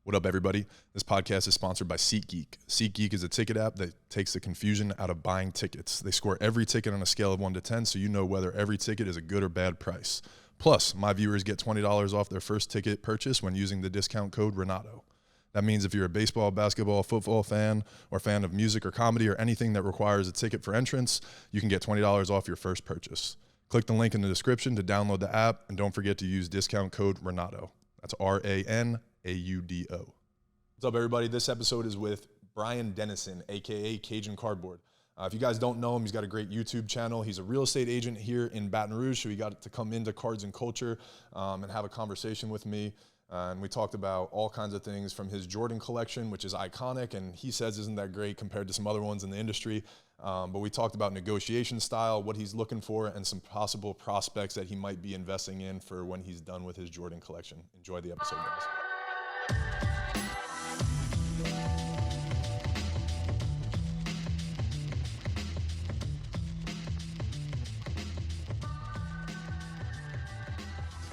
What up, everybody? This podcast is sponsored by SeatGeek. SeatGeek is a ticket app that takes the confusion out of buying tickets. They score every ticket on a scale of 1 to 10, so you know whether every ticket is a good or bad price. Plus, my viewers get $20 off their first ticket purchase when using the discount code Renato. That means if you're a baseball, basketball, football fan, or fan of music or comedy or anything that requires a ticket for entrance, you can get $20 off your first purchase. Click the link in the description to download the app, and don't forget to use discount code Renato. That's RANAUDO. What's up, everybody? This episode is with Bryan Denison, a.k.a. Cajun Cardboard. If you guys don't know him, he's got a great YouTube channel. He's a real estate agent here in Baton Rouge, so he got to come into Cards and Culture and have a conversation with me. And we talked about all kinds of things from his Jordan collection, which is iconic, and he says isn't that great compared to some other ones in the industry. But we talked about negotiation style, what he's looking for, and some possible prospects that he might be investing in for when he's done with his Jordan collection. Enjoy the episode, guys.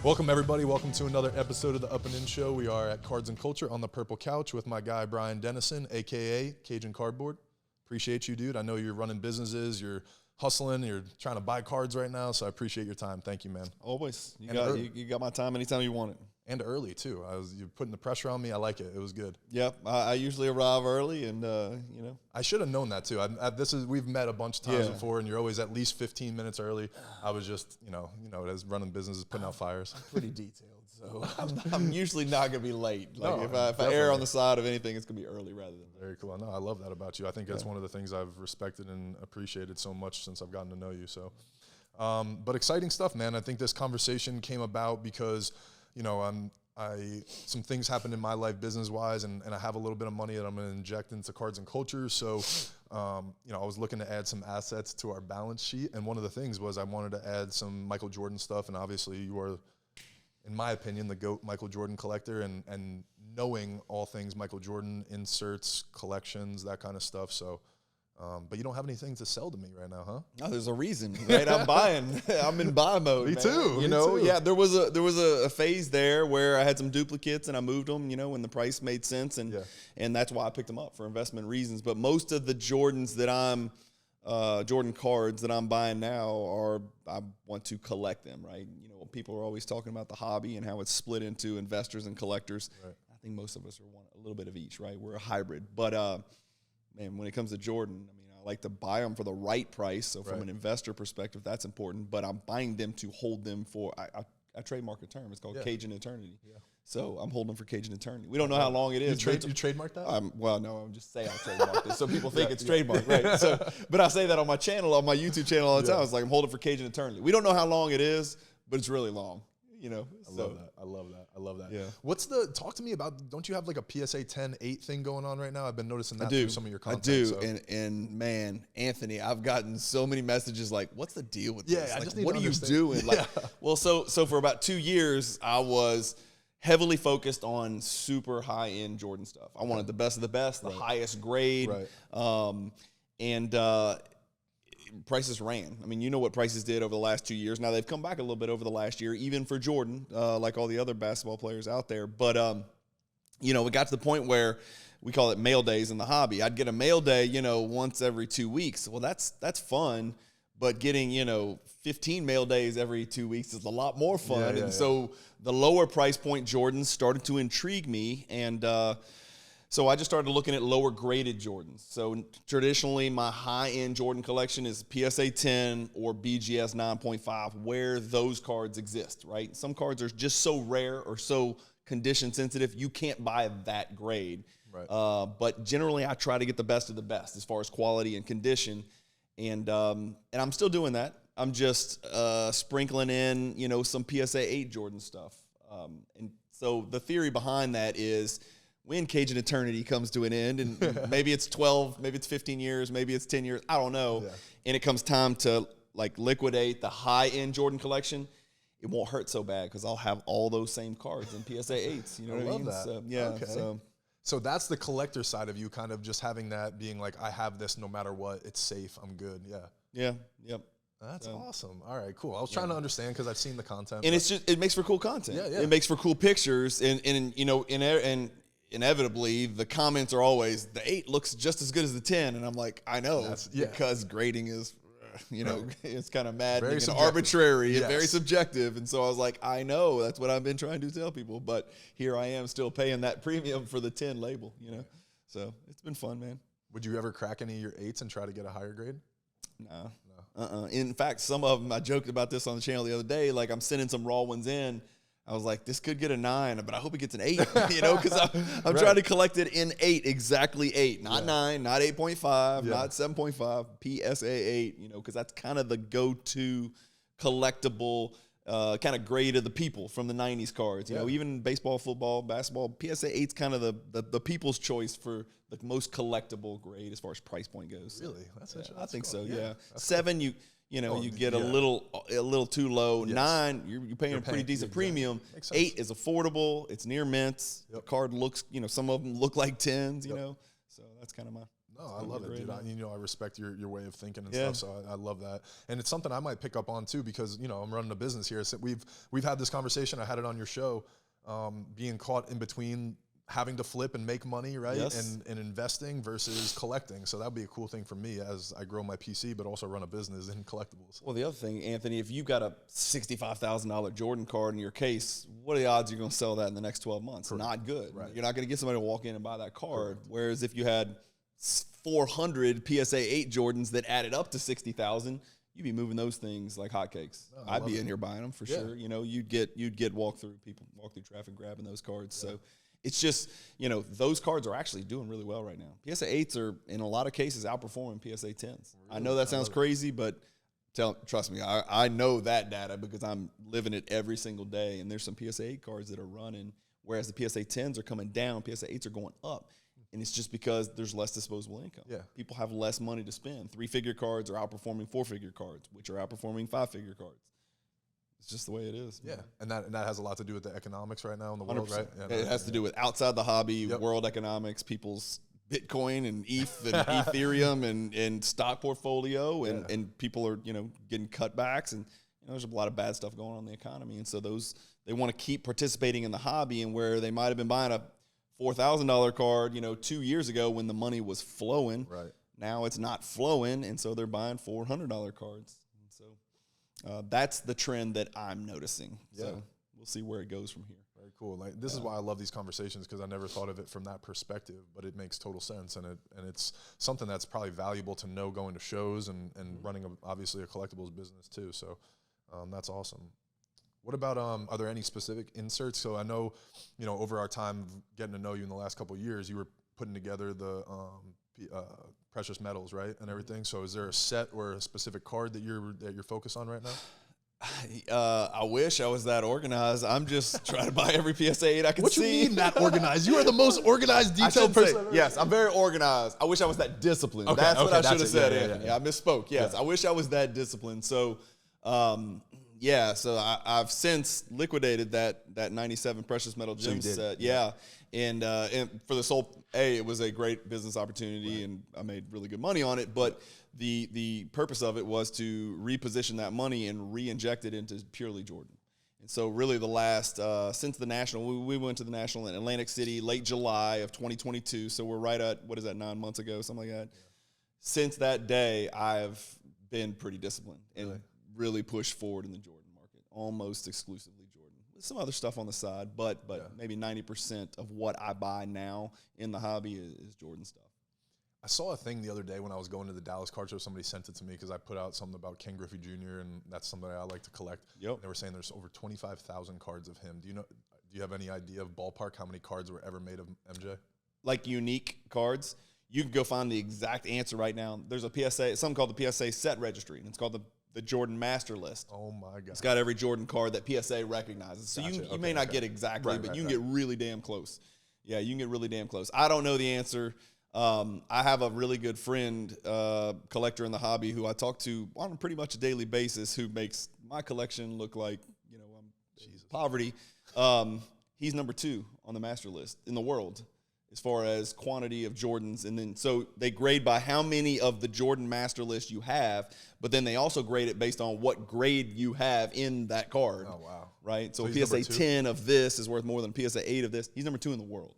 Welcome, everybody. Welcome to another episode of the Up and In Show. We are at Cards and Culture on the Purple Couch with my guy, Bryan Denison, a.k.a. Cajun Cardboard. Appreciate you, dude. I know you're running businesses, you're hustling, you're trying to buy cards right now, so I appreciate your time. Thank you, man. Always. You got my time anytime you want it. And early, too. You're putting the pressure on me. I like it. It was good. Yep. I usually arrive early, and, I should have known that, too. We've met a bunch of times before, and you're always at least 15 minutes early. I was just, as running businesses, putting out fires. Pretty detailed, so I'm usually not going to be late. Like, if I err on the side of anything, it's going to be early rather than late. Very cool. No, I love that about you. I think that's one of the things I've respected and appreciated so much since I've gotten to know you. So, but exciting stuff, man. I think this conversation came about because, some things happened in my life business-wise, and I have a little bit of money that I'm going to inject into Cards and Culture. So, I was looking to add some assets to our balance sheet, and one of the things was I wanted to add some Michael Jordan stuff, and obviously you are, in my opinion, the GOAT Michael Jordan collector, and knowing all things Michael Jordan, inserts, collections, that kind of stuff. So, but you don't have anything to sell to me right now, huh? No, there's a reason, right? I'm buying. I'm in buy mode. Me too. Yeah. There was a phase there where I had some duplicates and I moved them, when the price made sense, and that's why I picked them up for investment reasons. But most of the Jordans that Jordan cards that I'm buying now I want to collect them, right? People are always talking about the hobby and how it's split into investors and collectors. Right. I think most of us are a little bit of each, right? We're a hybrid, but. Man, when it comes to Jordan, I like to buy them for the right price. So from an investor perspective, that's important. But I'm buying them to hold them for I trademark a term. It's called Cajun Eternity. Yeah. So I'm holding them for Cajun Eternity. We don't know how long it is. You trademarked that? Well, no, I'm just saying I trademarked it. So people think it's trademarked, right? So, but I say that on my channel, on my YouTube channel all the time. It's like I'm holding for Cajun Eternity. We don't know how long it is, but it's really long. I love that. Yeah. Talk to me about, don't you have like a PSA 10-8 thing going on right now? I've been noticing that through some of your content. I do. So. And man, Anthony, I've gotten so many messages like, what's the deal with this? I like, just need what to are understand. You doing? Like, well, so for about 2 years, I was heavily focused on super high-end Jordan stuff. I wanted the best of the best, the highest grade. Right. Prices ran. You know what prices did over the last 2 years. Now, they've come back a little bit over the last year, even for Jordan, like all the other basketball players out there. But, it got to the point where we call it mail days in the hobby. I'd get a mail day, once every 2 weeks. Well, that's fun. But getting, 15 mail days every 2 weeks is a lot more fun. So the lower price point Jordans started to intrigue me. And, so I just started looking at lower graded Jordans. So traditionally, my high-end Jordan collection is PSA 10 or BGS 9.5, where those cards exist, right? Some cards are just so rare or so condition sensitive, you can't buy that grade. Right. But generally, I try to get the best of the best as far as quality and condition. And I'm still doing that. I'm just sprinkling in, some PSA 8 Jordan stuff. And so the theory behind that is, when Cajun Eternity comes to an end, and maybe it's 12, maybe it's 15 years, maybe it's 10 years, I don't know, and it comes time to liquidate the high-end Jordan collection, it won't hurt so bad because I'll have all those same cards in PSA 8s. You know what I mean? That. So, So that's the collector side of you, kind of just having that being like, I have this no matter what, it's safe, I'm good. Yep. That's awesome. All right, cool. I was trying to understand because I've seen the content. And it makes for cool content. It makes for cool pictures. And inevitably the comments are always the 8 looks just as good as the 10, and I'm like, I know, because grading is, it's kind of maddening and arbitrary and very subjective. And so I was like, I know, that's what I've been trying to tell people, but here I am still paying that premium for the 10 label, So it's been fun, man. Would you ever crack any of your 8s and try to get a higher grade? No. In fact, some of them, I joked about this on the channel the other day, like I'm sending some raw ones in. I was like, this could get a 9, but I hope it gets an 8, because I'm trying to collect it in 8, exactly 8, not 9, not 8.5, not 7.5, PSA 8, because that's kind of the go-to collectible kind of grade of the people from the 90s cards. Even baseball, football, basketball, PSA 8's kind of the people's choice for the most collectible grade as far as price point goes. Really? That's I think cool. so, yeah. 7, you get a little too low. Yes. 9, you're paying a pretty decent premium. 8 is affordable. It's near mints. The card looks, some of them look like 10s, So that's kind of my. No, I love it, dude. I respect your way of thinking and stuff, so I love that. And it's something I might pick up on too, because I'm running a business here. So we've had this conversation. I had it on your show, being caught in between having to flip and make money, right? Yes. And investing versus collecting. So that'd be a cool thing for me as I grow my PC, but also run a business in collectibles. Well, the other thing, Anthony, if you've got a $65,000 Jordan card in your case, what are the odds you're going to sell that in the next 12 months? Correct. Not good. Right. You're not going to get somebody to walk in and buy that card. Correct. Whereas if you had 400 PSA 8 Jordans that added up to 60,000, you'd be moving those things like hotcakes. I'd be in here buying them for sure. You'd get walk through traffic grabbing those cards. So it's just, those cards are actually doing really well right now. PSA 8s are, in a lot of cases, outperforming PSA 10s. Really? I know that sounds crazy, but trust me, I know that data because I'm living it every single day. And there's some PSA 8 cards that are running, whereas the PSA 10s are coming down, PSA 8s are going up. And it's just because there's less disposable income. Yeah. People have less money to spend. 3-figure cards are outperforming 4-figure cards, which are outperforming 5-figure cards. It's just the way it is. Yeah, and that has a lot to do with the economics right now in the world, 100%. Right? Yeah, it has to do with outside the hobby, world economics, people's Bitcoin and ETH and Ethereum and stock portfolio, and people are getting cutbacks, and there's a lot of bad stuff going on in the economy, and so they want to keep participating in the hobby, and where they might have been buying a $4,000 card, 2 years ago when the money was flowing. Right. Now it's not flowing, and so they're buying $400 cards. And so that's the trend that I'm noticing. Yeah. So we'll see where it goes from here. Very cool. Like this is why I love these conversations, because I never thought of it from that perspective, but it makes total sense, and it's something that's probably valuable to know going to shows and running obviously a collectibles business too. So that's awesome. What about, are there any specific inserts? So I know, over our time getting to know you in the last couple of years, you were putting together the precious metals, right, and everything. So is there a set or a specific card that you're focused on right now? I wish I was that organized. I'm just trying to buy every PSA 8 I can see. What you mean that organized? You are the most organized, detailed person. Yes, I'm very organized. I wish I was that disciplined. Okay, that's what I should have said, Anthony. I misspoke. Yes, I wish I was that disciplined. So, so I've since liquidated that 97 precious metal gem set. And for the sole, it was a great business opportunity, and I made really good money on it. But the purpose of it was to reposition that money and re-inject it into purely Jordan. And so really the last, since the National, we went to the National in Atlantic City late July of 2022. So we're right at, 9 months ago, something like that. Yeah. Since that day, I've been pretty disciplined and really pushed forward in the Jordan market, almost exclusively Jordan. With some other stuff on the side, but maybe 90% of what I buy now in the hobby is Jordan stuff. I saw a thing the other day when I was going to the Dallas Card Show. Somebody sent it to me because I put out something about Ken Griffey Jr., and that's somebody I like to collect. Yep. They were saying there's over 25,000 cards of him. Do you have any idea of ballpark how many cards were ever made of MJ? Like unique cards? You can go find the exact answer right now. There's a PSA, something called the PSA set registry, and it's called the Jordan Master List. Oh, my God. It's got every Jordan card that PSA recognizes. So you may not get exactly, but you can get really damn close. Yeah, you can get really damn close. I don't know the answer. I have a really good friend, collector in the hobby, who I talk to on pretty much a daily basis, who makes my collection look like, poverty. He's number 2 on the master list in the world as far as quantity of Jordans. And then so they grade by how many of the Jordan master list you have, but then they also grade it based on what grade you have in that card. Oh, wow. Right? So a PSA 10 of this is worth more than a PSA 8 of this. He's number 2 in the world.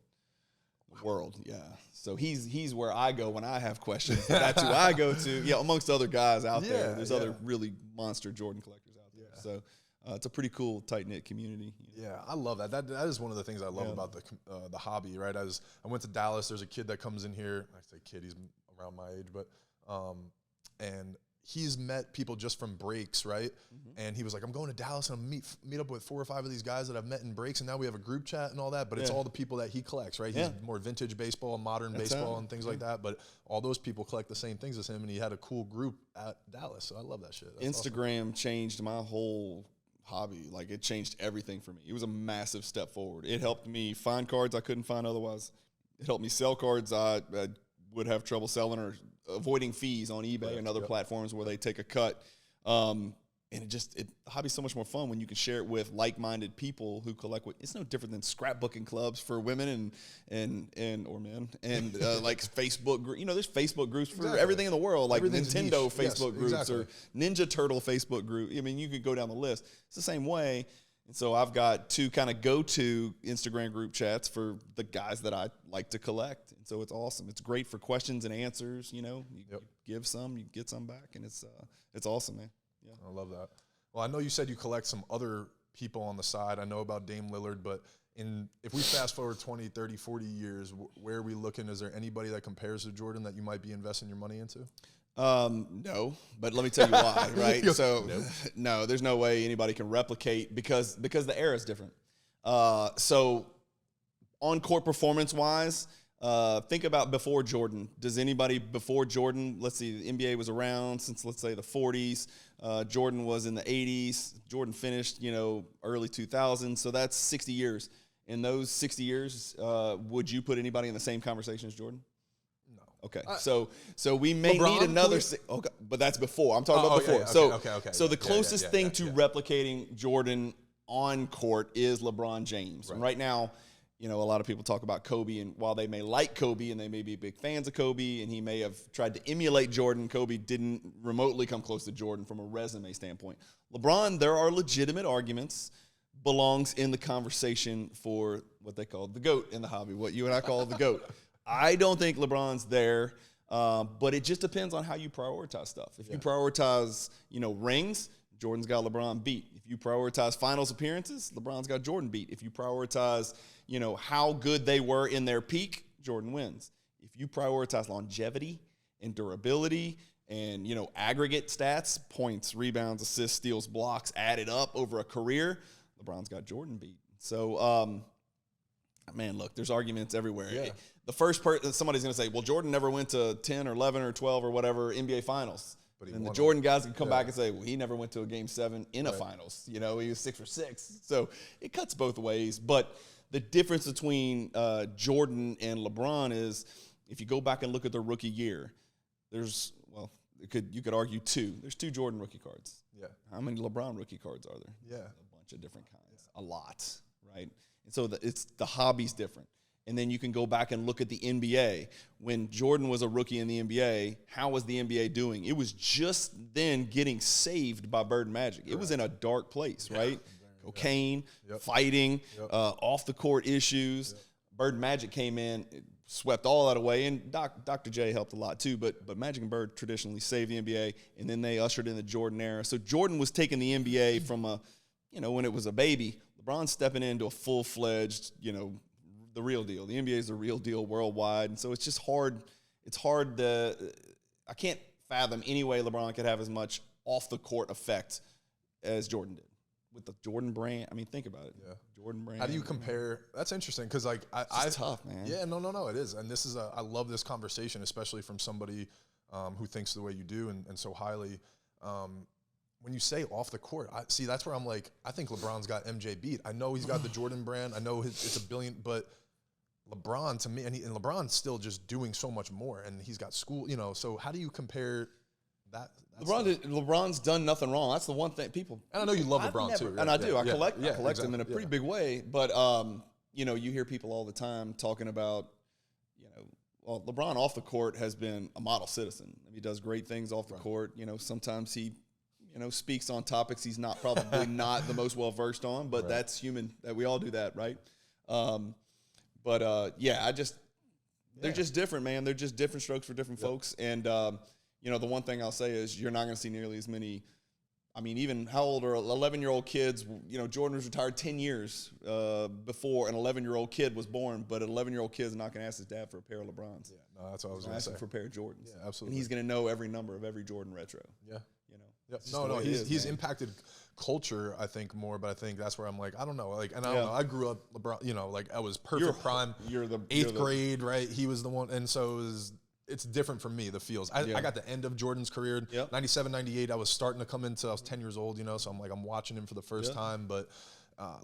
world. Yeah. So he's where I go when I have questions. That's who I go to. Yeah, amongst other guys out there. There's other really monster Jordan collectors out there. So it's a pretty cool, tight-knit community. Yeah, I love that. That is one of the things I love about the hobby, right? I went to Dallas. There's a kid that comes in here. I say kid, he's around my age, but and he's met people just from breaks, right? And he was like, I'm going to Dallas and I'm meet up with 4 or 5 of these guys that I've met in breaks, and now we have a group chat and all that, but it's all the people that he collects, right? He's more vintage baseball, modern baseball, and things like that, but all those people collect the same things as him, and he had a cool group at Dallas, so I love that shit. That's Instagram changed my whole hobby. Like, it changed everything for me. It was a massive step forward. It helped me find cards I couldn't find otherwise. It helped me sell cards I would have trouble selling or avoiding fees on eBay and other platforms where they take a cut. And the hobby's so much more fun when you can share it with like-minded people who collect. It's no different than scrapbooking clubs for women and or men, and like Facebook. There's Facebook groups for everything in the world, like Nintendo Facebook groups or Ninja Turtle Facebook group. I mean, you could go down the list. It's the same way. And so I've got 2 kind of go-to Instagram group chats for the guys that I like to collect. And so it's awesome. It's great for questions and answers. You give some, you get some back, and it's awesome, man. Yeah, I love that. Well, I know you said you collect some other people on the side. I know about Dame Lillard, but if we fast forward 20, 30, 40 years, where are we looking? Is there anybody that compares to Jordan that you might be investing your money into? No, but let me tell you why, right? So no, there's no way anybody can replicate because the era is different. So on court performance wise, think about before Jordan. Does anybody before Jordan, let's see, the NBA was around since, let's say, the 40s. Jordan was in the 80s. Jordan finished, early 2000s. So that's 60 years. In those 60 years, would you put anybody in the same conversation as Jordan? Okay, so we may LeBron, need another. Okay, but that's before. I'm talking about before. Okay. So the closest thing to replicating Jordan on court is LeBron James. Right. And right now, a lot of people talk about Kobe, and while they may like Kobe and they may be big fans of Kobe, and he may have tried to emulate Jordan, Kobe didn't remotely come close to Jordan from a resume standpoint. LeBron, there are legitimate arguments, belongs in the conversation for what they call the GOAT in the hobby, what you and I call the GOAT. I don't think LeBron's there, but it just depends on how you prioritize stuff. If you prioritize, rings, Jordan's got LeBron beat. If you prioritize finals appearances, LeBron's got Jordan beat. If you prioritize, how good they were in their peak, Jordan wins. If you prioritize longevity and durability and, aggregate stats, points, rebounds, assists, steals, blocks added up over a career, LeBron's got Jordan beat. So, man, look, there's arguments everywhere. Yeah. The first person, somebody's going to say, well, Jordan never went to 10 or 11 or 12 or whatever NBA finals. And the Jordan guys can come back and say, well, he never went to a Game 7 in a finals. He was 6 for 6. So it cuts both ways. But the difference between Jordan and LeBron is if you go back and look at their rookie year, you could argue 2. There's 2 Jordan rookie cards. Yeah. How many LeBron rookie cards are there? Yeah. A bunch of different kinds. Yeah. A lot, right? And so the hobby's different. And then you can go back and look at the NBA. When Jordan was a rookie in the NBA, how was the NBA doing? It was just then getting saved by Bird and Magic. It was in a dark place, right? Cocaine, fighting, off-the-court issues. Bird and Magic came in, swept all that away, and Dr. J helped a lot too, but Magic and Bird traditionally saved the NBA, and then they ushered in the Jordan era. So Jordan was taking the NBA from when it was a baby. LeBron's stepping into a full-fledged, the real deal. The NBA is the real deal worldwide. And so it's just hard. It's hard I can't fathom any way LeBron could have as much off-the-court effect as Jordan did. With the Jordan brand, I mean, think about it. Yeah. Jordan brand. How do you compare? That's interesting because, it's tough, man. Yeah, no, it is. And this is I love this conversation, especially from somebody who thinks the way you do and so highly. When you say off the court, that's where I'm like, I think LeBron's got MJ beat. I know he's got the Jordan brand. I know it's $1 billion, but LeBron to me, and LeBron's still just doing so much more, and he's got school, so how do you compare that? LeBron's done nothing wrong. That's the one thing people. And I know you love LeBron too. Right? And I do. I collect him in a pretty big way. But, you hear people all the time talking about, LeBron off the court has been a model citizen. He does great things off the court. Sometimes he, speaks on topics he's probably not the most well-versed on, but that's human. That we all do that, right? They're just different, man. They're just different strokes for different folks. And, you know, the one thing I'll say is you're not going to see nearly as many. I mean, even how old are 11-year-old kids? You know, Jordan was retired 10 years before an 11-year-old kid was born, but an 11-year-old kid is not going to ask his dad for a pair of LeBrons. Yeah, no, that's what I was going to say. Ask him for a pair of Jordans. Yeah, absolutely. And he's going to know every number of every Jordan retro. Yeah. You know. Yep. No, he's impacted culture, I think, more, but I think that's where I'm like, I don't know. Like, and I don't know. I grew up LeBron, you know, like I was perfect prime. You're the 8th grade, right? He was the one, and so it's different for me, the feels. I got the end of Jordan's career. 97, 98, I was starting to come into, I was 10 years old, you know, so I'm watching him for the first time, but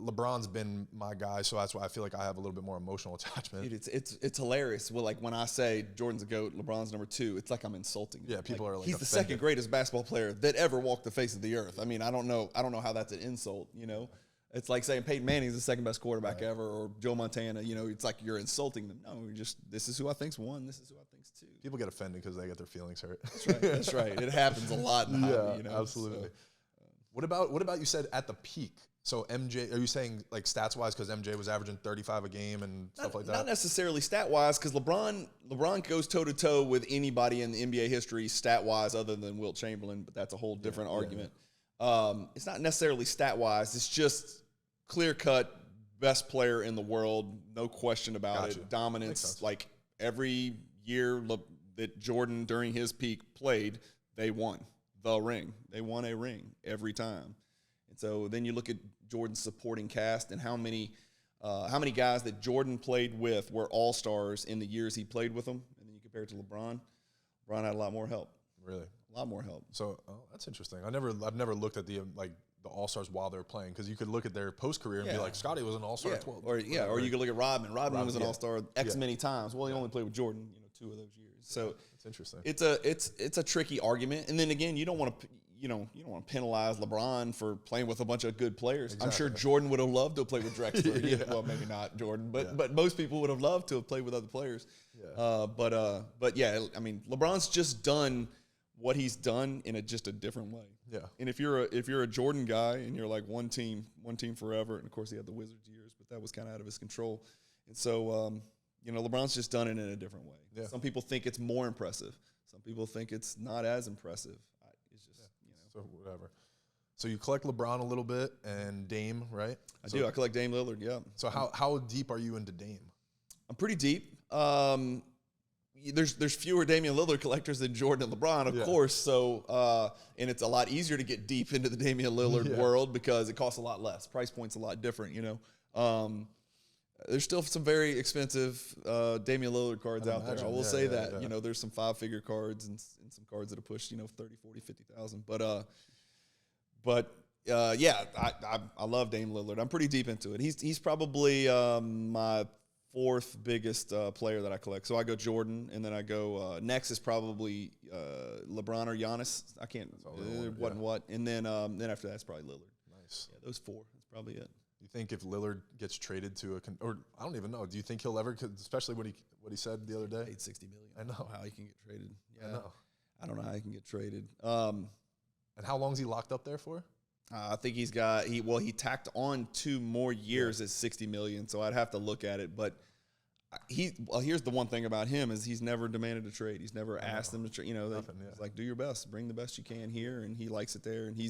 LeBron's been my guy, so that's why I feel like I have a little bit more emotional attachment. Dude, it's hilarious. Well, like when I say Jordan's a GOAT, LeBron's number 2, it's like I'm insulting him. Yeah, people are like he's offended. the second greatest basketball player that ever walked the face of the earth. I mean, I don't know how that's an insult, you know. It's like saying Peyton Manning's the second best quarterback ever, or Joe Montana. You know, it's like you're insulting them. No, this is who I think's 1. This is who I think's 2. People get offended because they get their feelings hurt. That's right. That's right. It happens a lot in the hobby, you know. Absolutely. So, what about you said at the peak? So MJ, are you saying like stats wise because MJ was averaging 35 a game and stuff like that? Not necessarily stat wise, because LeBron goes toe to toe with anybody in the NBA history stat wise, other than Wilt Chamberlain. But that's a whole different argument. It's not necessarily stat wise. It's just clear cut best player in the world, no question about it. Dominance, like every year that Jordan during his peak played, they won the ring. They won a ring every time. And so then you look at Jordan's supporting cast and how many guys that Jordan played with were all-stars in the years he played with them, and then you compare it to LeBron. LeBron had a lot more help. Really? A lot more help. So, that's interesting. I've never looked at the all-stars while they're playing, because you could look at their post career and be like, Scottie was an all-star at 12. Or you could look at Rodman. Rodman was an all-star X many times. Well, he only played with Jordan, 2 of those years. So it's interesting. It's a tricky argument. And then again, you don't want to penalize LeBron for playing with a bunch of good players. Exactly. I'm sure Jordan would have loved to have played with Drexler. Well, maybe not Jordan, but most people would have loved to have played with other players. But yeah, I mean, LeBron's just done what he's done in just a different way. Yeah. And if you're a Jordan guy and you're like one team forever, and of course he had the Wizards years, but that was kind of out of his control. And so LeBron's just done it in a different way. Yeah. Some people think it's more impressive. Some people think it's not as impressive. It's just so whatever. So you collect LeBron a little bit and Dame, right? I do. I collect Dame Lillard. Yeah. So how deep are you into Dame? I'm pretty deep. There's fewer Damian Lillard collectors than Jordan and LeBron, of course. So, and it's a lot easier to get deep into the Damian Lillard world because it costs a lot less. Price point's a lot different, There's still some very expensive Damian Lillard cards out there. I will say that. Yeah. There's some 5-figure cards and some cards that have pushed, 30, 40, 50,000. But I love Dame Lillard. I'm pretty deep into it. He's probably my 4th biggest player that I collect. So I go Jordan, and then I go next is probably LeBron or Giannis. I can't what. And then after that, it's probably Lillard. Nice. Yeah, those 4. That's probably it. You think if Lillard gets traded to or I don't even know. Do you think he'll ever? Especially what he said the other day. Paid $60 million. I know how he can get traded. Yeah, I know. I don't know how he can get traded. And how long is he locked up there for? I think he tacked on 2 more years at $60 million, so I'd have to look at it. But here's the one thing about him is he's never demanded a trade. He's never asked them to trade. It's like, do your best, bring the best you can here, and he likes it there. And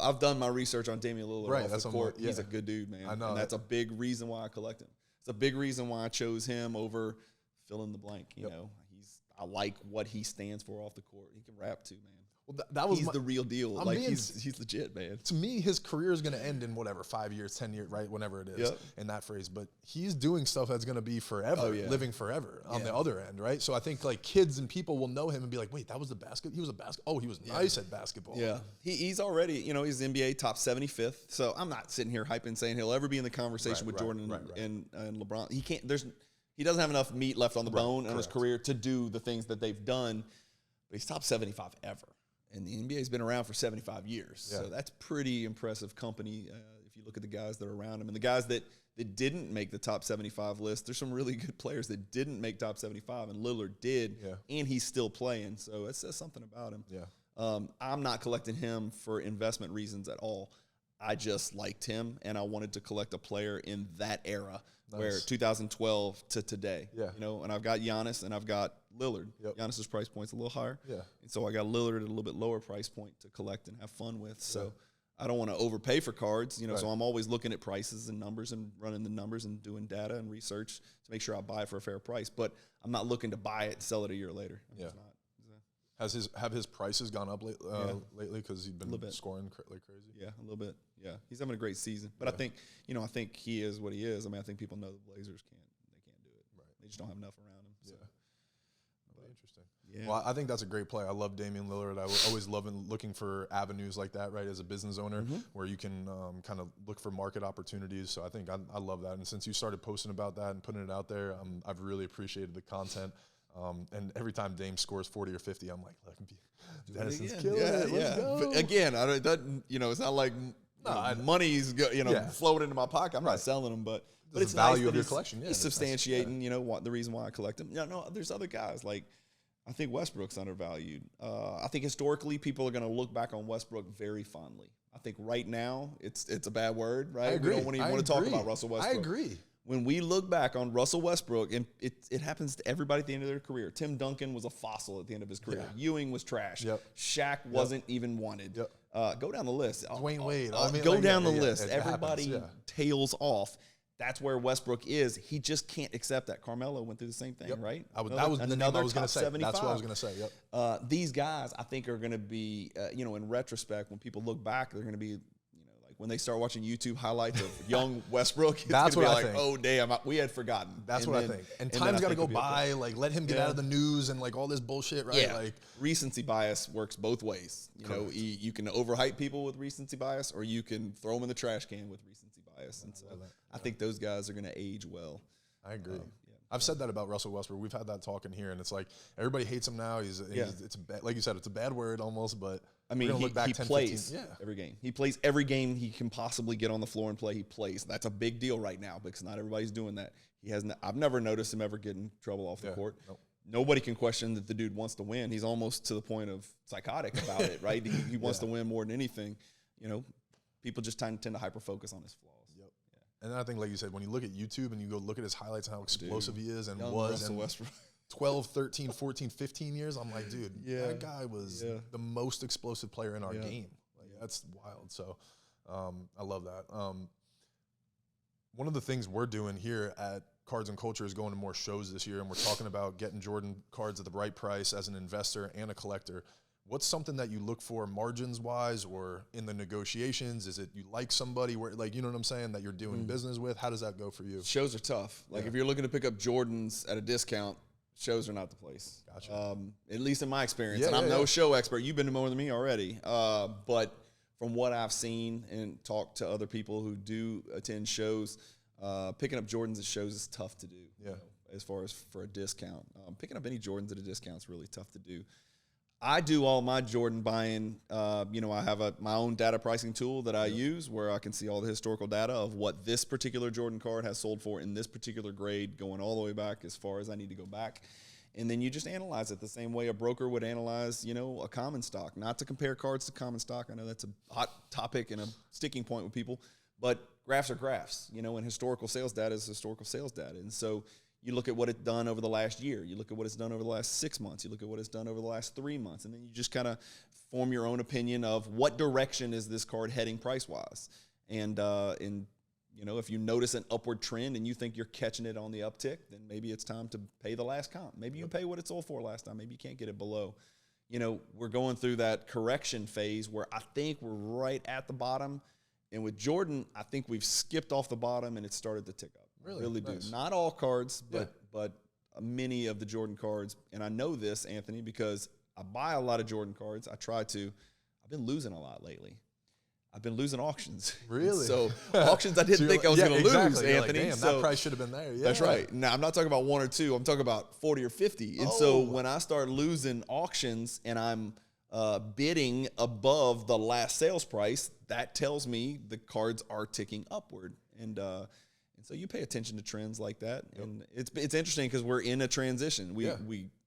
I've done my research on Damian Lillard off the court. He's a good dude, man. I know, and that's a big reason why I collect him. It's a big reason why I chose him over fill in the blank. I like what he stands for off the court. He can rap too, man. Well, he's the real deal. He's legit, man. To me, his career is going to end in 5 years, 10 years, right? Whenever it is in that phrase. But he's doing stuff that's going to be forever, living forever on the other end, right? So I think kids and people will know him and be like, wait, that was the basket? He was a basket. Oh, he was nice at basketball. Yeah. He's already, he's NBA top 75th. So I'm not sitting here hyping saying he'll ever be in the conversation with Jordan and LeBron. He doesn't have enough meat left on the bone in his career to do the things that they've done. But he's top 75 ever. And the NBA's been around for 75 years. Yeah. So that's pretty impressive company if you look at the guys that are around him. And the guys that didn't make the top 75 list, there's some really good players that didn't make top 75, and Lillard did, and he's still playing. So it says something about him. Yeah. I'm not collecting him for investment reasons at all. I just liked him, and I wanted to collect a player in that era, where 2012 to today. Yeah. And I've got Giannis and I've got Lillard. Yep. Giannis's price point's a little higher. Yeah. And so I got Lillard at a little bit lower price point to collect and have fun with. So I don't want to overpay for cards, so I'm always looking at prices and numbers and running the numbers and doing data and research to make sure I buy it for a fair price. But I'm not looking to buy it and sell it a year later. I'm just not. Have his prices gone up lately because he's been scoring like crazy? Yeah, a little bit. Yeah, he's having a great season. But I think he is what he is. I mean, I think people know the Blazers can't do it. Right. They just don't have enough around him. So. Yeah. Interesting. Yeah. Well, I think that's a great play. I love Damian Lillard. I always love looking for avenues like that, right, as a business owner, where you can kind of look for market opportunities. So I think I love that. And since you started posting about that and putting it out there, I've really appreciated the content. And every time Dame scores 40 or 50, I'm like, look, Denison's killing it. Let's go. But again, it's not like money's flowing into my pocket. I'm not selling them, but it's value nice of your collection. He's substantiating, the reason why I collect them. No, there's other guys. Like, I think Westbrook's undervalued. I think historically people are going to look back on Westbrook very fondly. I think right now it's a bad word, right? I agree. We don't want to talk about Russell Westbrook. I agree. When we look back on Russell Westbrook, and it happens to everybody at the end of their career. Tim Duncan was a fossil at the end of his career. Yeah. Ewing was trash. Yep. Shaq wasn't even wanted. Yep. Go down the list. Dwayne Wade. Go down the list. Everybody tails off. That's where Westbrook is. He just can't accept that. Carmelo went through the same thing, right? That was the name I was going to say. That's what I was going to say. Yep. These guys, I think, are going to be, in retrospect, when people look back, they're going to be, when they start watching YouTube highlights of young Westbrook, it's going to be like, oh, damn, we had forgotten. That's what I think. And time's got to go by. Like, let him get out of the news and, like, all this bullshit, right? Yeah. Like, recency bias works both ways. You can overhype people with recency bias, or you can throw them in the trash can with recency bias. And so I think those guys are going to age well. I agree. I've said that about Russell Westbrook. We've had that talking here, and it's like everybody hates him now. It's like you said, it's a bad word almost, but I mean, he plays every game. He plays every game he can possibly get on the floor and play. He plays. That's a big deal right now because not everybody's doing that. I've never noticed him ever get in trouble off the court. Nope. Nobody can question that the dude wants to win. He's almost to the point of psychotic about it, right? He wants to win more than anything. People just tend to hyper-focus on his flaws. And then I think, like you said, when you look at YouTube and you go look at his highlights and how explosive he is and Russell Westbrook. 12, 13, 14, 15 years, I'm like, dude, that guy was the most explosive player in our game. Like, that's wild. So I love that. One of the things we're doing here at Cards and Culture is going to more shows this year, and we're talking about getting Jordan cards at the right price as an investor and a collector. What's something that you look for margins-wise or in the negotiations? Is it you like somebody where, like, you know what I'm saying, that you're doing business with? How does that go for you? Shows are tough. Like, if you're looking to pick up Jordans at a discount, shows are not the place. Gotcha. At least in my experience. And I'm no show expert. You've been to more than me already. But from what I've seen and talked to other people who do attend shows, picking up Jordans at shows is tough to do. Yeah. As far as for a discount. Picking up any Jordans at a discount is really tough to do. I do all my Jordan buying. I have my own data pricing tool that I use where I can see all the historical data of what this particular Jordan card has sold for in this particular grade, going all the way back as far as I need to go back. And then you just analyze it the same way a broker would analyze, a common stock. Not to compare cards to common stock. I know that's a hot topic and a sticking point with people. But graphs are graphs, and historical sales data is historical sales data. And so you look at what it's done over the last year. You look at what it's done over the last 6 months. You look at what it's done over the last 3 months. And then you just kind of form your own opinion of what direction is this card heading price-wise. And if you notice an upward trend and you think you're catching it on the uptick, then maybe it's time to pay the last comp. Maybe you pay what it sold for last time. Maybe you can't get it below. We're going through that correction phase where I think we're right at the bottom. And with Jordan, I think we've skipped off the bottom and it started to tick up. Really nice. Do. Not all cards, but many of the Jordan cards. And I know this, Anthony, because I buy a lot of Jordan cards. I've been losing a lot lately. I've been losing auctions. Really? So auctions I didn't think I was going to lose, Anthony. Like, damn, that price should have been there. Yeah. That's right. Now, I'm not talking about 1 or 2. I'm talking about 40 or 50. And so when I start losing auctions and I'm bidding above the last sales price, that tells me the cards are ticking upward. And so you pay attention to trends like that. Yep. And it's interesting because we're in a transition.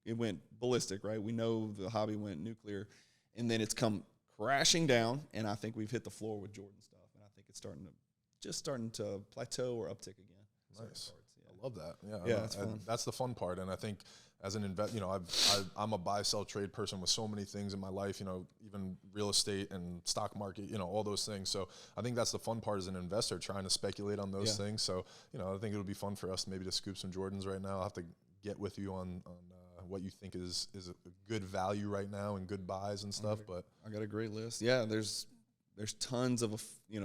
It went ballistic, right? We know the hobby went nuclear, and then it's come crashing down, and I think we've hit the floor with Jordan stuff. And I it's starting to plateau or uptick again. Nice. I love that. Yeah, that's fun. That's the fun part. And I think as an I'm a buy, sell, trade person with so many things in my life, even real estate and stock market, all those things. So I think that's the fun part as an investor, trying to speculate on those things. So, I think it'll be fun for us maybe to scoop some Jordans right now. I'll have to get with you on what you think is a good value right now and good buys and stuff. But I got a great list. Yeah, there's tons of, you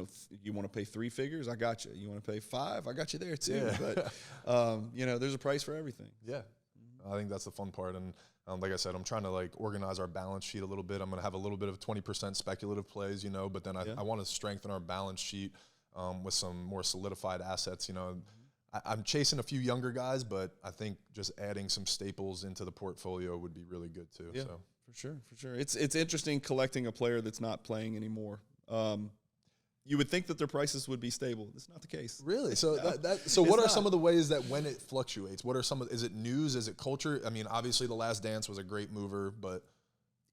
want to pay 3 figures, I got you. You want to pay 5, I got you there too. Yeah. But, there's a price for everything. Yeah. I think that's the fun part. And like I said, I'm trying to organize our balance sheet a little bit. I'm going to have a little bit of 20% speculative plays, but then I want to strengthen our balance sheet with some more solidified assets. I'm chasing a few younger guys, but I think just adding some staples into the portfolio would be really good too. Yeah, so. For sure. It's interesting collecting a player that's not playing anymore. You would think that their prices would be stable. That's not the case. Really? So so what are some of the ways that when it fluctuates? What are is it news? Is it culture? I mean, obviously The Last Dance was a great mover, but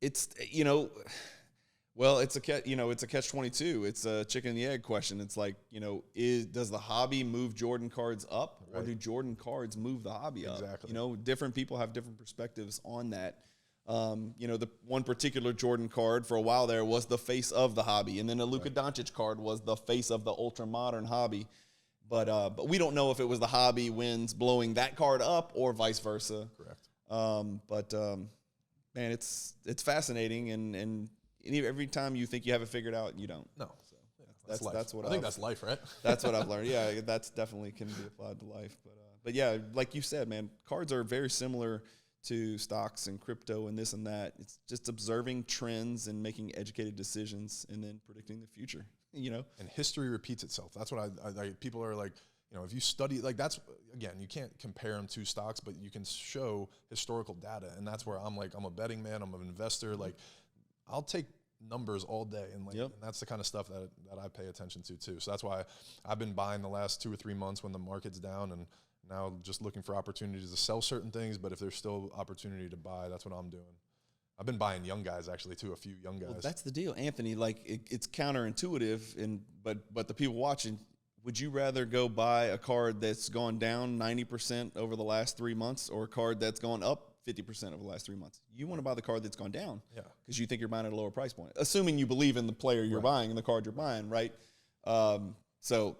it's it's a catch-22. It's a chicken and the egg question. It's like, does the hobby move Jordan cards up, or do Jordan cards move the hobby up? Exactly. Different people have different perspectives on that. The one particular Jordan card for a while there was the face of the hobby, and then the Luka Doncic card was the face of the ultra modern hobby. But we don't know if it was the hobby wins blowing that card up or vice versa. Correct. Man, it's fascinating, and every time you think you have it figured out, you don't. No. So that's what I think that's life, right? That's what I've learned. Yeah, that's definitely can be applied to life. But yeah, like you said, man, cards are very similar to stocks and crypto and this and that. It's just observing trends and making educated decisions and then predicting the future, And history repeats itself. That's what I people are like, if you study, that's, again, you can't compare them to stocks, but you can show historical data. And that's where I'm a betting man, I'm an investor. I'll take numbers all day. And and that's the kind of stuff that I pay attention to too. So that's why I've been buying the last 2 or 3 months when the market's down, and now just looking for opportunities to sell certain things, but if there's still opportunity to buy, that's what I'm doing. I've been buying young guys actually too, a few young guys. Well, that's the deal, Anthony. It's counterintuitive, but the people watching, would you rather go buy a card that's gone down 90% over the last 3 months, or a card that's gone up 50% over the last 3 months? You want to buy the card that's gone down, because you think you're buying at a lower price point, assuming you believe in the player you're buying and the card you're buying, right? So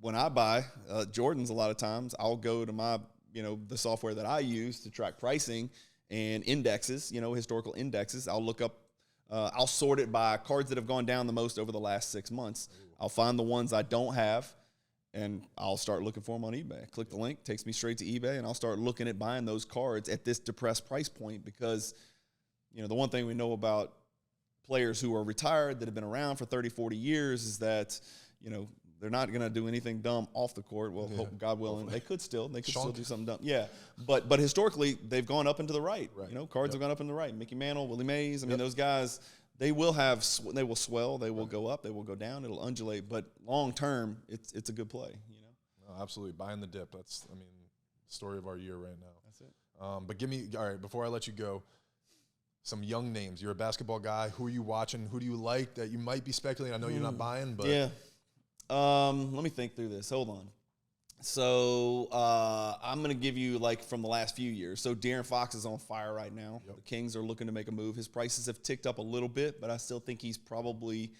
when I buy Jordans, a lot of times I'll go to my, the software that I use to track pricing and indexes, historical indexes. I'll look up, I'll sort it by cards that have gone down the most over the last 6 months. I'll find the ones I don't have, and I'll start looking for them on eBay. Click the link, takes me straight to eBay, and I'll start looking at buying those cards at this depressed price point, because, the one thing we know about players who are retired that have been around for 30, 40 years is that, they're not going to do anything dumb off the court. Well, hope, God willing, they could still do something dumb. Yeah, but historically, they've gone up and to the right. Cards have gone up and to the right. Mickey Mantle, Willie Mays. I mean, those guys, they will swell. They will go up. They will go down. It'll undulate. But long term, it's a good play. No, absolutely, buying the dip. That's, story of our year right now. That's it. But give me, all right, before I let you go, some young names. You're a basketball guy. Who are you watching? Who do you like that you might be speculating? I know you're not buying, but yeah. Let me think through this. Hold on. So I'm going to give you from the last few years. So De'Aaron Fox is on fire right now. Yep. The Kings are looking to make a move. His prices have ticked up a little bit, but I still think he's probably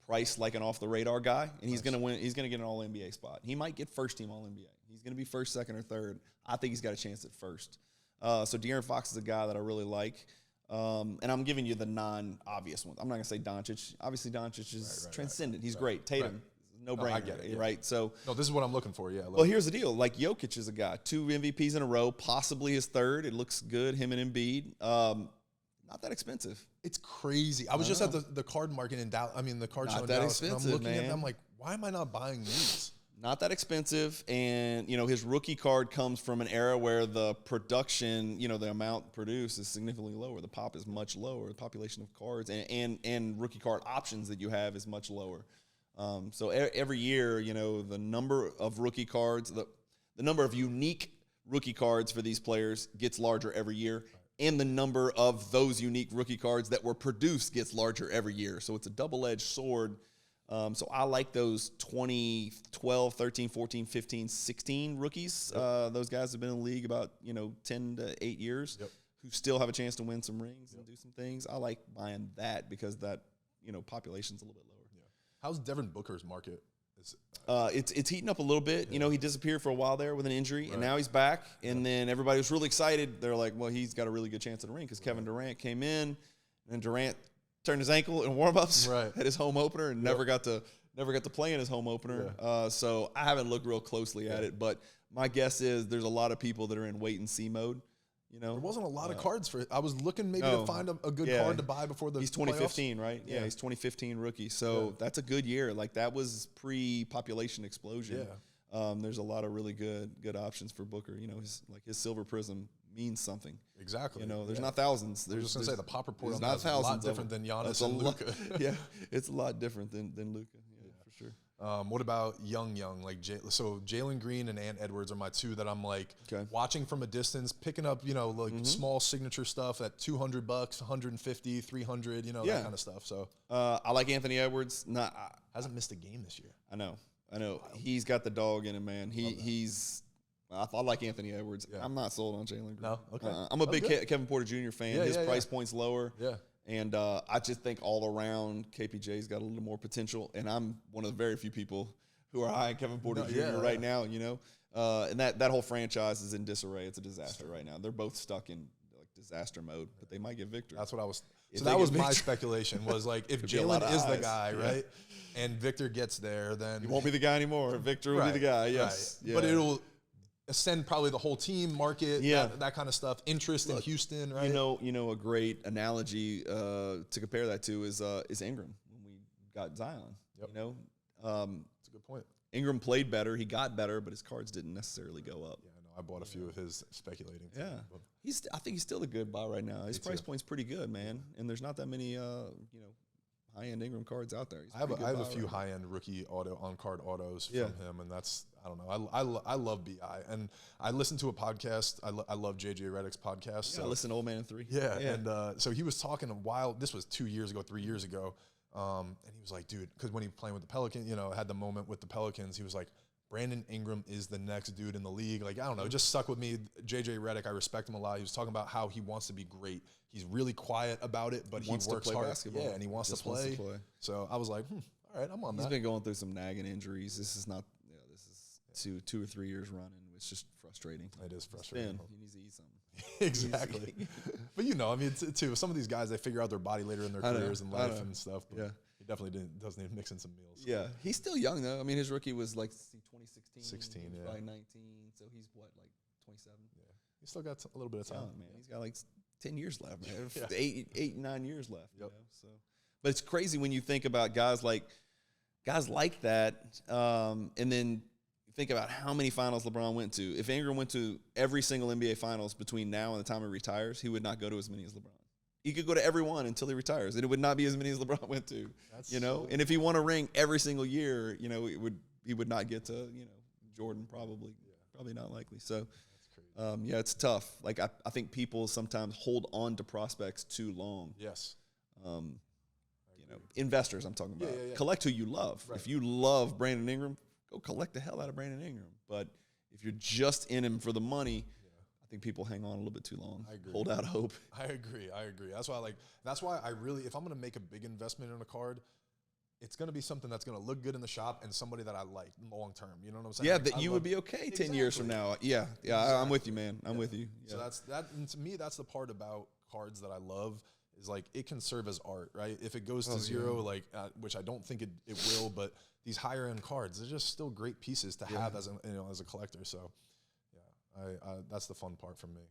priced like an off-the-radar guy, and he's going to win. He's going to get an All-NBA spot. He might get first-team All-NBA. He's going to be first, second, or third. I think he's got a chance at first. So De'Aaron Fox is a guy that I really like. And I'm giving you the non-obvious ones. I'm not going to say Doncic. Obviously, Doncic is transcendent. He's great. Tatum. No brainer, I get it, right? So this is what I'm looking for. Yeah. Well, here's the deal. Jokic is a guy, 2 MVPs in a row, possibly his third. It looks good. Him and Embiid, not that expensive. It's crazy. I was just at the card market in Dallas. The card show in Dallas. And I'm looking at them like, why am I not buying these? Not that expensive, and his rookie card comes from an era where the production, the amount produced is significantly lower. The pop is much lower. The population of cards and rookie card options that you have is much lower. So every year, the number of rookie cards, the number of unique rookie cards for these players gets larger every year, and the number of those unique rookie cards that were produced gets larger every year. So it's a double-edged sword. So I like those 2012, 13, 14, 15, 16 rookies. Those guys have been in the league about 10 to 8 years, who still have a chance to win some rings and do some things. I like buying that because that population's a little bit lower. Yeah. How's Devin Booker's market? It's heating up a little bit. He disappeared for a while there with an injury, and now he's back. And then everybody was really excited. They're like, well, he's got a really good chance at a ring because Kevin Durant came in, and Durant turned his ankle in warm-ups at his home opener and never got to play in his home opener. So I haven't looked real closely at it, but my guess is there's a lot of people that are in wait-and-see mode. There wasn't a lot of cards for it. I was looking to find a good card to buy before the He's 2015, playoffs. right? Yeah, he's 2015 rookie. So that's a good year. Like, that was pre-population explosion. Yeah. There's a lot of really good options for Booker. His silver prism means something. Exactly. There's not thousands. I was just going to say the pop report on not that is a lot different than Giannis and Luka. It's a lot different than Luka. Yeah, for sure. What about young? Like so Jalen Green and Ant Edwards are my two that I'm like watching from a distance, picking up, small signature stuff at $200, $150, $300, that kind of stuff. So I like Anthony Edwards. Hasn't missed a game this year. I know. He's got the dog in him, man. I like Anthony Edwards. Yeah. I'm not sold on Jalen Green. No, okay. I'm a big Kevin Porter Jr. fan. His price point's lower. Yeah. And I just think all around KPJ's got a little more potential. And I'm one of the very few people who are high on Kevin Porter Jr. right now, And that whole franchise is in disarray. It's a disaster right now. They're both stuck in disaster mode, but they might get Victor. That's what I was. So that was my speculation was like, if Jalen is the guy, right, and Victor gets there, then he won't be the guy anymore. Victor will be the guy. Yes, right. But it'll ascend probably the whole team, market, that kind of stuff. Interest in Houston, right? A great analogy to compare that to is Ingram when we got Zion. Yep. That's a good point. Ingram played better, he got better, but his cards didn't necessarily go up. Yeah, I bought a few of his speculating. Yeah, I think he's still a good buy right now. His price point's pretty good, man, and there's not that many high-end Ingram cards out there. I have a few high-end rookie on-card autos from him, and that's, I don't know. I love BI, and I listen to a podcast. I love JJ Redick's podcast. I listen to Old Man in 3. Yeah. And so he was talking a while. This was 2 years ago, 3 years ago, and he was like, dude, because when he was playing with the Pelicans, had the moment with the Pelicans, he was like, Brandon Ingram is the next dude in the league. Like, I don't know, it just stuck with me. JJ Redick, I respect him a lot. He was talking about how he wants to be great. He's really quiet about it, but he works hard. Basketball. Yeah, and he wants to play. So I was like, all right, I'm on that. He's been going through some nagging injuries. This is not, this is 2 or 3 years running. It's just frustrating. It is frustrating. He needs to eat something. Exactly. But too, some of these guys, they figure out their body later in their careers and life and stuff. But he definitely does need to mix in some meals. Yeah, he's still young though. I mean, his rookie was like 2016. 16, probably 19. So he's what, like 27? Yeah, he's still got a little bit of time. Man, he's got like 10 years left, man. 8, 9 years left. Yep. So, but it's crazy when you think about guys like that, and then think about how many finals LeBron went to. If Ingram went to every single NBA finals between now and the time he retires, he would not go to as many as LeBron. He could go to every one until he retires, and it would not be as many as LeBron went to. And if he won a ring every single year, he would not get to Jordan probably not likely. So it's tough. Like I think people sometimes hold on to prospects too long. Yes. Investors I'm talking about. Collect who you love. Right. If you love Brandon Ingram, go collect the hell out of Brandon Ingram. But if you're just in him for the money, I think people hang on a little bit too long. I agree. Hold out hope. I agree. That's why I really, if I'm going to make a big investment in a card, it's going to be something that's going to look good in the shop and somebody that I like long term. You know what I'm saying? Yeah, that you would be okay 10 years from now. Yeah, exactly. I'm with you, man. I'm with you. Yeah. So and to me, that's the part about cards that I love is like it can serve as art, right? If it goes to zero, which I don't think it will, but these higher end cards, they're just still great pieces to have as a collector. So that's the fun part for me.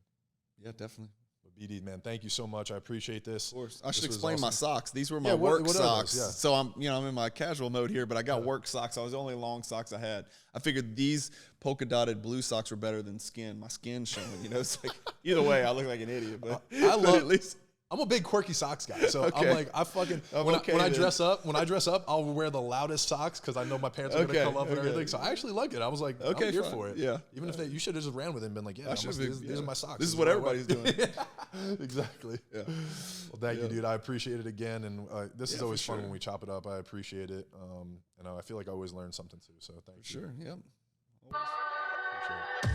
Yeah, definitely. But BD, man, thank you so much. I appreciate this. Of course. I should explain my socks. These were my work socks. Yeah. So I'm in my casual mode here, but I got work socks. I was the only long socks I had. I figured these polka dotted blue socks were better than skin. My skin's showing, It's like either way, I look like an idiot, but at least I'm a big quirky socks guy. So Okay. I'm like, when I dress up, I'll wear the loudest socks because I know my parents are going to come up and everything. So I actually like it. I was like, I'm here for it. Yeah. Even if you should have just ran with it and been like, yeah, these are my socks. This is what everybody's doing. Exactly. Yeah. Well, thank you, dude. I appreciate it again. And this is always fun when we chop it up. I appreciate it. And I feel like I always learn something too. So thank you. Sure. Yep. Appreciate it.